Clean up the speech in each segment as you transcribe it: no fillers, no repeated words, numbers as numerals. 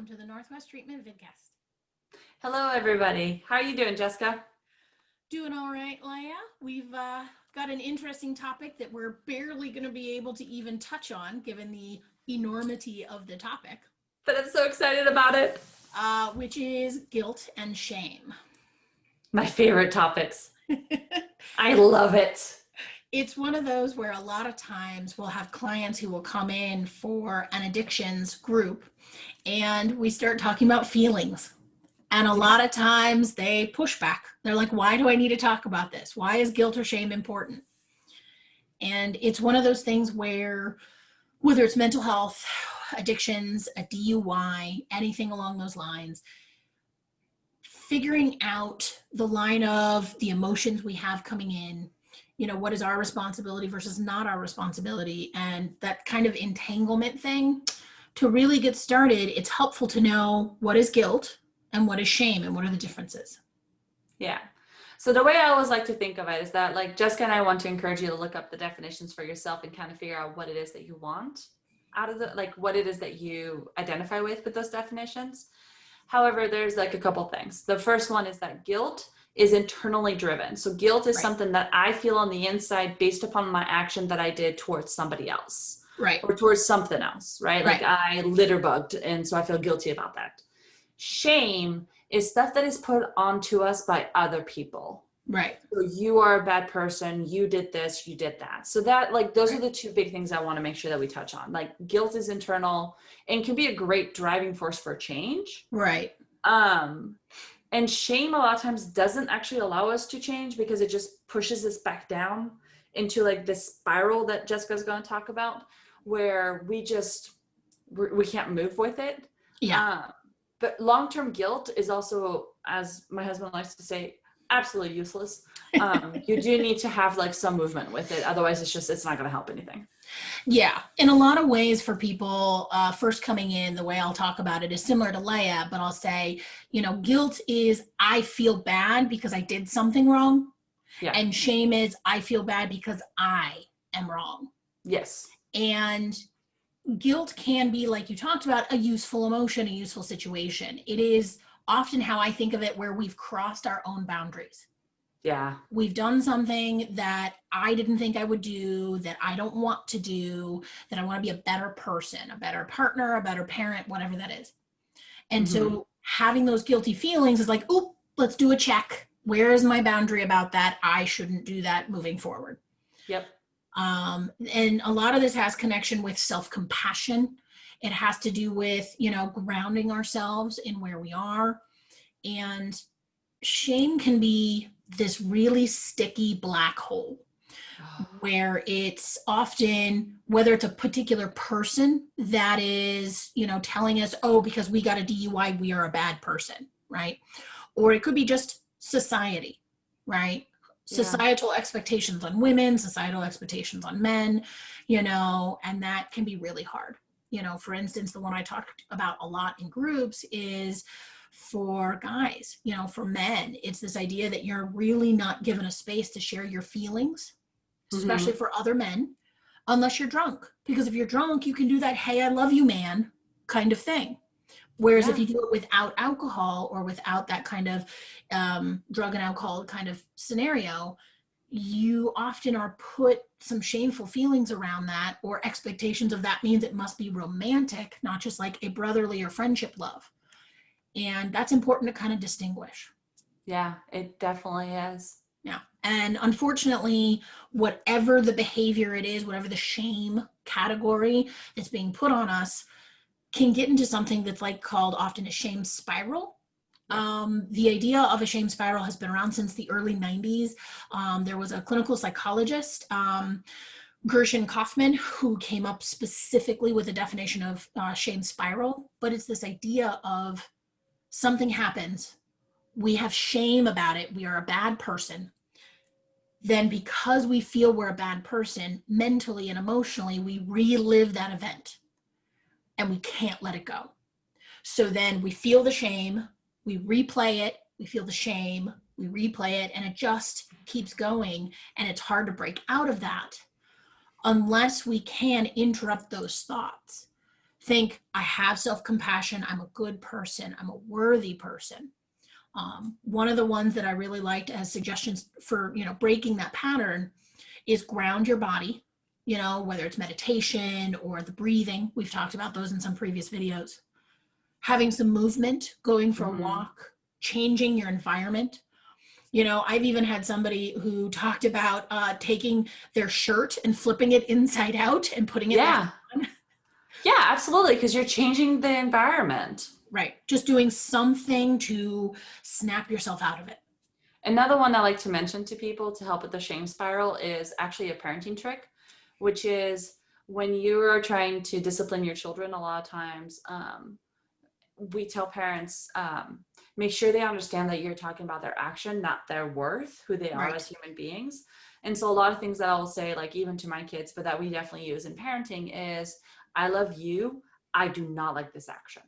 welcome to the Northwest Treatment Vidcast. Hello, everybody. How are you doing, Jessica? Doing all right, Léa. We've got an interesting topic that we're barely going to be able to even touch on, given the enormity of the topic. But I'm so excited about it. Which is guilt and shame. My favorite topics. I love it. It's one of those where a lot of times we'll have clients who will come in for an addictions group and we start talking about feelings. And a lot of times they push back. They're like, why do I need to talk about this? Why is guilt or shame important? And it's one of those things where, whether it's mental health, addictions, a DUI, anything along those lines, figuring out the line of the emotions we have coming in, what is our responsibility versus not our responsibility, and that kind of entanglement thing. To really get started, it's helpful to know what is guilt and what is shame and what are the differences. Yeah. So the way I always like to think of it is that, like, Jessica and I want to encourage you to look up the definitions for yourself and kind of figure out what it is that you want out of what it is that you identify with those definitions. However, there's like a couple things. The first one is that guilt is internally driven. So guilt is something that I feel on the inside based upon my action that I did towards somebody else. Right. Or towards something else, right? Like I litter bugged, and so I feel guilty about that. Shame is stuff that is put onto us by other people. Right. So you are a bad person. You did this, you did that. So that, those are the two big things I want to make sure that we touch on. Like, guilt is internal and can be a great driving force for change. Right. And shame a lot of times doesn't actually allow us to change because it just pushes us back down into like this spiral that Jessica's going to talk about, where we can't move with it. Yeah. But long-term guilt is also, as my husband likes to say, absolutely useless. You do need to have like some movement with it. Otherwise it's not going to help anything. Yeah. In a lot of ways for people first coming in, the way I'll talk about it is similar to Léa, but I'll say, guilt is I feel bad because I did something wrong. Yeah. And shame is I feel bad because I am wrong. Yes. And guilt can be, like you talked about, a useful emotion, a useful situation. It is often how I think of it, where we've crossed our own boundaries. Yeah. We've done something that I didn't think I would do, that I don't want to do, that I want to be a better person, a better partner, a better parent, whatever that is. And so having those guilty feelings is like, oop, let's do a check. Where is my boundary about that? I shouldn't do that moving forward. Yep. And a lot of this has connection with self-compassion. It has to do with, grounding ourselves in where we are. And shame can be this really sticky black hole where it's often, whether it's a particular person that is, telling us, oh, because we got a DUI, we are a bad person, right? Or it could be just society, right? Societal expectations on women, societal expectations on men, and that can be really hard. For instance, the one I talked about a lot in groups is for guys, for men, it's this idea that you're really not given a space to share your feelings, especially for other men, unless you're drunk. Because if you're drunk, you can do that, hey, I love you, man, kind of thing. Whereas if you do it without alcohol or without that kind of drug and alcohol kind of scenario, you often are put some shameful feelings around that, or expectations of that means it must be romantic, not just like a brotherly or friendship love. And that's important to kind of distinguish. Yeah, it definitely is. Yeah. And unfortunately, whatever the behavior it is, whatever the shame category that's being put on us, can get into something that's called often a shame spiral. The idea of a shame spiral has been around since the early 90s. There was a clinical psychologist, Gershon Kaufman, who came up specifically with a definition of shame spiral. But it's this idea of something happens, we have shame about it, we are a bad person. Then because we feel we're a bad person, mentally and emotionally, we relive that event. And we can't let it go. So then we feel the shame, we replay it, we feel the shame, we replay it, and it just keeps going. And it's hard to break out of that unless we can interrupt those thoughts. think I have self-compassion. I'm a good person. I'm a worthy person. One of the ones that I really liked as suggestions for, breaking that pattern is ground your body, whether it's meditation or the breathing. We've talked about those in some previous videos. Having some movement, going for a walk, changing your environment. I've even had somebody who talked about taking their shirt and flipping it inside out and putting it back on. Yeah, absolutely. Because you're changing the environment. Right. Just doing something to snap yourself out of it. Another one I like to mention to people to help with the shame spiral is actually a parenting trick, which is when you are trying to discipline your children, a lot of times we tell parents, make sure they understand that you're talking about their action, not their worth, who they are as human beings. And so a lot of things that I'll say, like even to my kids, but that we definitely use in parenting is, I love you. I do not like this action.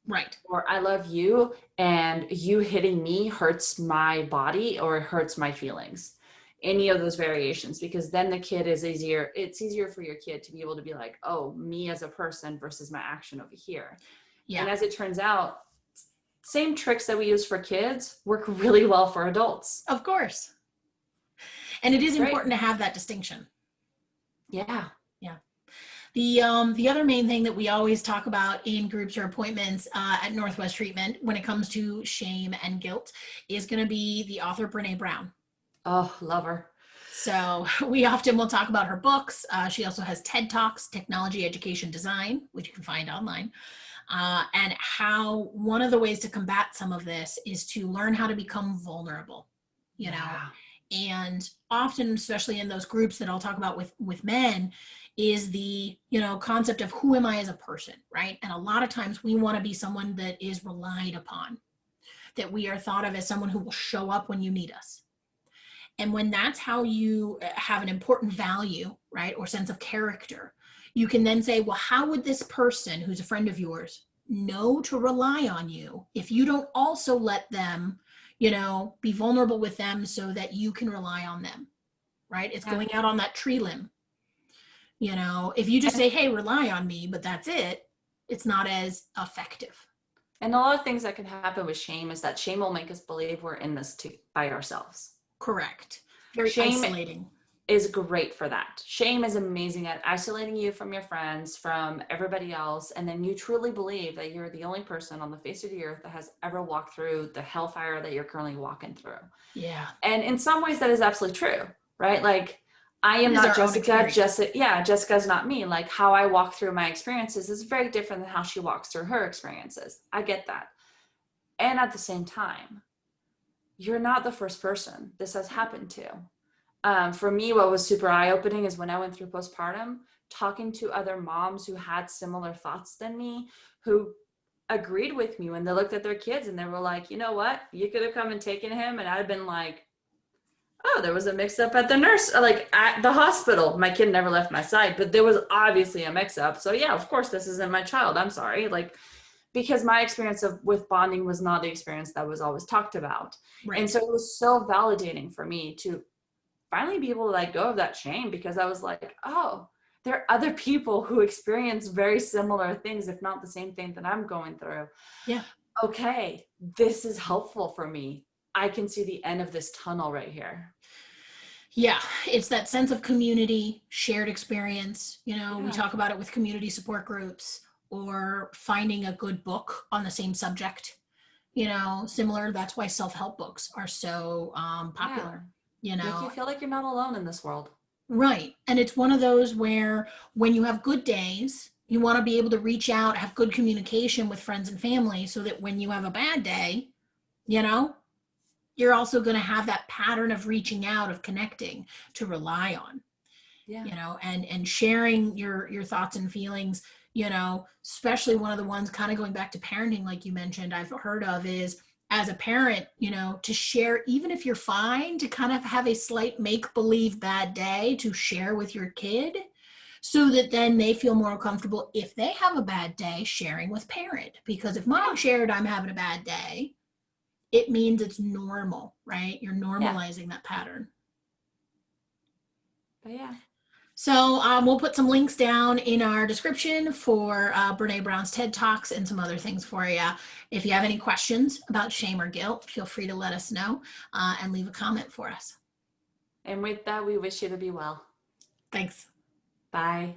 Right. Or I love you and you hitting me hurts my body or it hurts my feelings. Any of those variations, because then the kid is easier. It's easier for your kid to be able to be like, oh, me as a person versus my action over here. Yeah. And as it turns out, same tricks that we use for kids work really well for adults. Of course. And it is important to have that distinction. Yeah. Yeah. The other main thing that we always talk about in groups or appointments at Northwest Treatment when it comes to shame and guilt is going to be the author Brené Brown. Oh, love her. So we often will talk about her books. She also has TED Talks, Technology, Education, Design, which you can find online. And how one of the ways to combat some of this is to learn how to become vulnerable, and often, especially in those groups that I'll talk about with men, is the, concept of who am I as a person, right? And a lot of times we want to be someone that is relied upon, that we are thought of as someone who will show up when you need us. And when that's how you have an important value, right, or sense of character, you can then say, well, how would this person who's a friend of yours know to rely on you if you don't also let them, be vulnerable with them so that you can rely on them, right? It's going out on that tree limb. If you just say, hey, rely on me, but that's it, it's not as effective. And a lot of things that can happen with shame is that shame will make us believe we're in this by ourselves. Correct. Very isolating. Is great for that. Shame is amazing at isolating you from your friends, from everybody else. And then you truly believe that you're the only person on the face of the earth that has ever walked through the hellfire that you're currently walking through. Yeah. And in some ways that is absolutely true, right? Like I am not Jessica. Jessica's not me. Like how I walk through my experiences is very different than how she walks through her experiences. I get that. And at the same time, you're not the first person this has happened to. For me, what was super eye-opening is when I went through postpartum, talking to other moms who had similar thoughts than me, who agreed with me when they looked at their kids and they were like, you know what, you could have come and taken him. And I'd have been like, oh, there was a mix-up at at the hospital. My kid never left my side, but there was obviously a mix-up. So yeah, of course, this isn't my child. I'm sorry. Because my experience with bonding was not the experience that was always talked about. Right. And so it was so validating for me to finally be able to let go of that shame, because I was like, oh, there are other people who experience very similar things, if not the same thing that I'm going through. Yeah. Okay, this is helpful for me. I can see the end of this tunnel right here. Yeah, it's that sense of community, shared experience. We talk about it with community support groups, or finding a good book on the same subject, similar. That's why self-help books are so popular. Make you feel like you're not alone in this world. Right. And it's one of those where when you have good days, you want to be able to reach out, have good communication with friends and family, so that when you have a bad day, you're also going to have that pattern of reaching out, of connecting to rely on. Yeah. And sharing your thoughts and feelings, especially one of the ones kind of going back to parenting, like you mentioned, I've heard of is, as a parent, to share, even if you're fine, to kind of have a slight make-believe bad day to share with your kid, so that then they feel more comfortable if they have a bad day sharing with parent. Because if mom shared I'm having a bad day, it means it's normal, right? You're normalizing that pattern. But yeah. So we'll put some links down in our description for Brene Brown's TED Talks and some other things for you. If you have any questions about shame or guilt, feel free to let us know and leave a comment for us. And with that, we wish you to be well. Thanks. Bye.